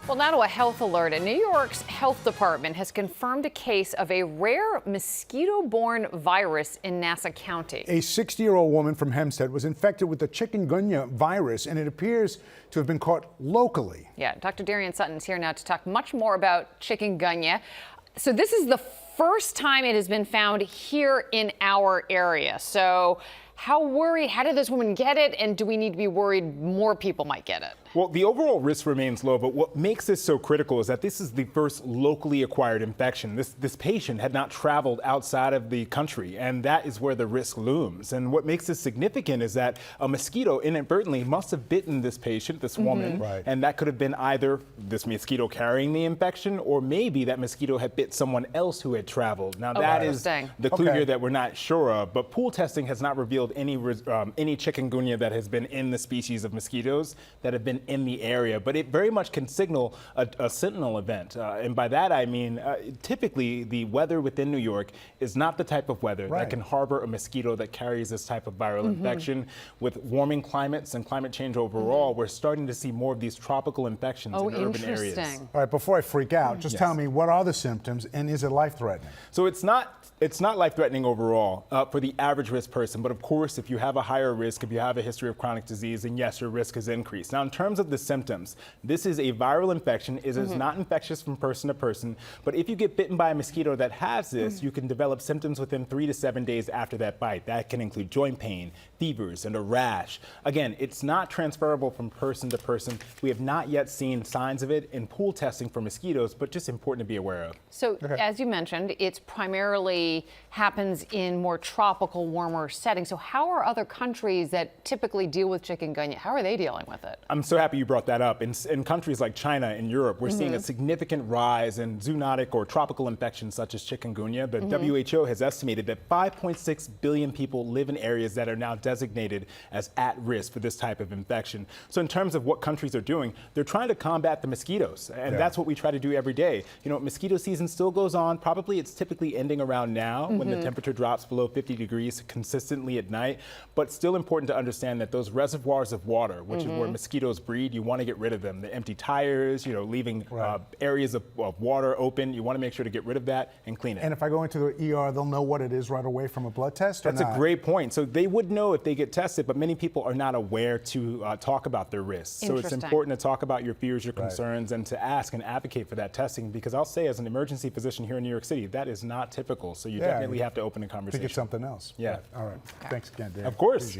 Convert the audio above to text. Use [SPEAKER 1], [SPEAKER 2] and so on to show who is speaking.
[SPEAKER 1] Well, now to a health alert. New York's health department has confirmed a case of a rare mosquito-borne virus in Nassau County.
[SPEAKER 2] A 60-year-old woman from Hempstead was infected with the chikungunya virus, and it appears to have been caught locally.
[SPEAKER 1] Yeah, Dr. Darien Sutton is here now to talk much more about chikungunya. So this is the first time it has been found here in our area. So how did this woman get it, and do we need to be worried more people might get it?
[SPEAKER 3] Well, the overall risk remains low, but what makes this so critical is that this is the first locally acquired infection. This patient had not traveled outside of the country, and that is where the risk looms. And what makes this significant is that a mosquito inadvertently must have bitten this patient, this woman, and that could have been either this mosquito carrying the infection, or maybe that mosquito had bit someone else who had traveled. Now, that is the clue here that we're not sure of, but pool testing has not revealed any chikungunya that has been in the species of mosquitoes that have been in the area, but it very much can signal a sentinel event. And by that I mean, typically the weather within New York is not the type of weather that can harbor a mosquito that carries this type of viral infection. With warming climates and climate change overall, we're starting to see more of these tropical infections in urban areas.
[SPEAKER 2] All right, before I freak out, just tell me, what are the symptoms, and is it life-threatening?
[SPEAKER 3] So it's not life-threatening overall for the average risk person, but of course, if you have a higher risk, if you have a history of chronic disease, then yes, your risk is increased. Now, in terms of the symptoms, this is a viral infection. It is not infectious from person to person, but if you get bitten by a mosquito that has this, you can develop symptoms within 3 to 7 days after that bite. That can include joint pain, fevers, and a rash. Again, it's not transferable from person to person. We have not yet seen signs of it in pool testing for mosquitoes, but just important to be aware of.
[SPEAKER 1] So, as you mentioned, it's primarily happens in more tropical, warmer settings. So how are other countries that typically deal with chikungunya, how are they dealing with it?
[SPEAKER 3] I'm so happy you brought that up. In countries like China and Europe, we're seeing a significant rise in zoonotic or tropical infections such as chikungunya. The WHO has estimated that 5.6 billion people live in areas that are now designated as at risk for this type of infection. So in terms of what countries are doing, they're trying to combat the mosquitoes, and that's what we try to do every day. You know, mosquito season still goes on. Probably it's typically ending around now when the temperature drops below 50 degrees consistently at night, but still important to understand that those reservoirs of water, which is where mosquitoes breed, you want to get rid of them. The empty tires, leaving areas of water open, you want to make sure to get rid of that and clean it.
[SPEAKER 2] And if I go into the ER, they'll know what it is right away from a blood test, or
[SPEAKER 3] That's a great point. So they would know if they get tested, but many people are not aware to talk about their risks. So it's important to talk about your fears, your concerns, and to ask and advocate for that testing, because I'll say as an emergency physician here in New York City, that is not typical. So you definitely have to open a conversation.
[SPEAKER 2] To get something else.
[SPEAKER 3] Yeah.
[SPEAKER 2] All right. Thanks again, Dan.
[SPEAKER 3] Of course.